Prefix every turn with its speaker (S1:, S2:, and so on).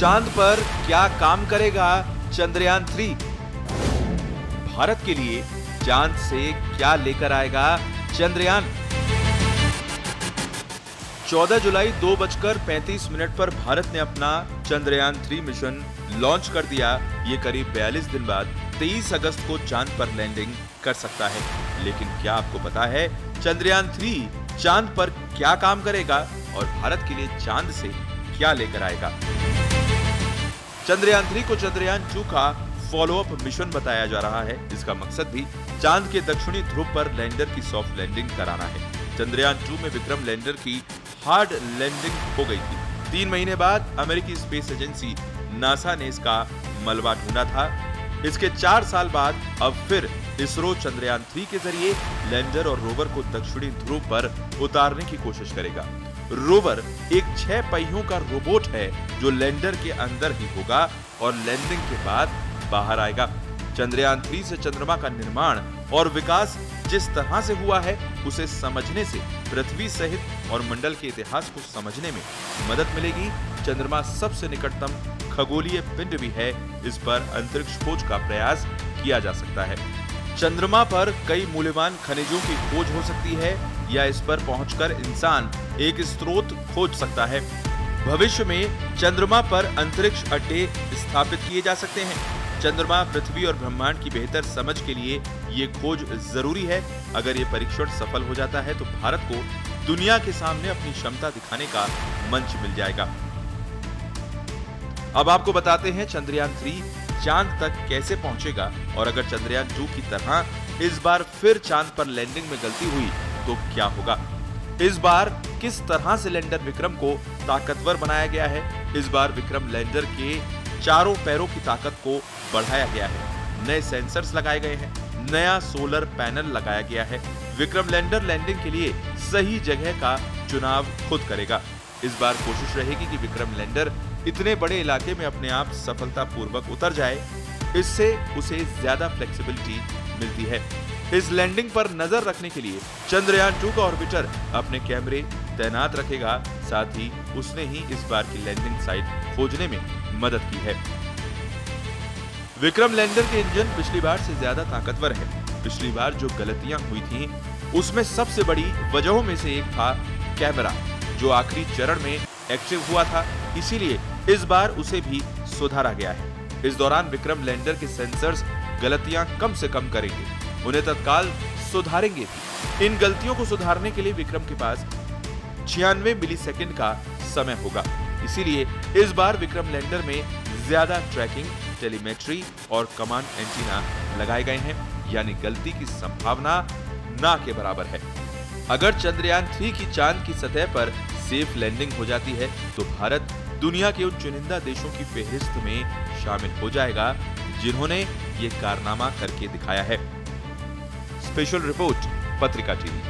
S1: चांद पर क्या काम करेगा चंद्रयान 3? भारत के लिए चांद से क्या लेकर आएगा चंद्रयान? 14 जुलाई 2:35 पर भारत ने अपना चंद्रयान 3 मिशन लॉन्च कर दिया। ये करीब 42 दिन बाद 23 अगस्त को चांद पर लैंडिंग कर सकता है। लेकिन क्या आपको पता है चंद्रयान 3 चांद पर क्या काम करेगा और भारत के लिए चांद से क्या लेकर आएगा? चंद्रयान 3 को चंद्रयान 2 का फॉलोअप मिशन बताया जा रहा है। इसका मकसद भी चांद के दक्षिणी ध्रुव पर लैंडर की सॉफ्ट लैंडिंग कराना है। चंद्रयान 2 में विक्रम लैंडर की हार्ड लैंडिंग हो गई थी। 3 महीने बाद अमेरिकी स्पेस एजेंसी नासा ने इसका मलबा ढूंढा था। इसके 4 साल बाद अब फिर इसरो चंद्रयान 3 के जरिए लैंडर और रोवर को दक्षिणी ध्रुव पर उतारने की कोशिश करेगा। रोवर एक 6 पहियों का रोबोट है जो लैंडर के अंदर ही होगा और लैंडिंग के बाद बाहर आएगा। चंद्रयान 3 से चंद्रमा का निर्माण और विकास जिस तरह से हुआ है उसे समझने से पृथ्वी सहित और मंडल के इतिहास को समझने में मदद मिलेगी। चंद्रमा सबसे निकटतम खगोलीय पिंड भी है। इस पर अंतरिक्ष खोज का प्रयास किया जा सकता है। चंद्रमा पर कई मूल्यवान खनिजों की खोज हो सकती है या इस पर पहुंचकर इंसान एक स्रोत खोज सकता है। भविष्य में चंद्रमा पर अंतरिक्ष अड्डे स्थापित किए जा सकते हैं। चंद्रमा, पृथ्वी और ब्रह्मांड की बेहतर समझ के लिए ये खोज जरूरी है। अगर ये परीक्षण सफल हो जाता है तो भारत को दुनिया के सामने अपनी क्षमता दिखाने का मंच मिल जाएगा। अब आपको बताते हैं चंद्रयान 3 चांद तक कैसे पहुंचेगा और अगर चंद्रयान 2 की तरह इस बार फिर चांद पर लैंडिंग में गलती हुई तो क्या होगा? इस बार किस तरह से लैंडर विक्रम को ताकतवर बनाया गया है? इस बार विक्रम लैंडर के चारों पैरों की ताकत को बढ़ाया गया है। नए सेंसर्स लगाए गए हैं, नया सोलर पैनल लगाया गया है। विक्रम लैंडर लैंडिंग के लिए सही जगह का चुनाव खुद करेगा। इस बार कोशिश रहेगी कि विक्रम लैंडर इतने बड़े इलाके में अपने आप सफलतापूर्वक उतर जाए। इससे उसे ज्यादा फ्लेक्सिबिलिटी मिलती है। इस लैंडिंग पर नजर रखने के लिए चंद्रयान 2 का ऑर्बिटर अपने कैमरे तैनात रखेगा। साथ ही उसने ही इस बार की लैंडिंग साइट खोजने में मदद की है। विक्रम लैंडर के इंजन पिछली बार से ज्यादा ताकतवर है। पिछली बार जो गलतियां हुई थीं, उसमें सबसे बड़ी वजहों में से एक था कैमरा, जो आखिरी चरण में एक्टिव हुआ था। इसीलिए इस बार उसे भी सुधारा गया है। इस दौरान विक्रम लैंडर के सेंसर्स गलतियां कम से कम करेंगे, उन्हें तत्काल सुधारेंगे। इन गलतियों को सुधारने के लिए विक्रम के पास 96 मिलीसेकंड का समय होगा। इसीलिए इस बार विक्रम लैंडर में ज्यादा ट्रैकिंग, टेलीमेट्री और कमांड एंटीना लगाए गए हैं, यानी गलती की संभावना ना के बराबर है। अगर चंद्रयान 3 की चांद की सतह पर सेफ लैंडिंग हो जाती है तो भारत दुनिया के उन चुनिंदा देशों की फेहरिस्त में शामिल हो जाएगा जिन्होंने ये कारनामा करके दिखाया है। स्पेशल रिपोर्ट, पत्रिका टीवी।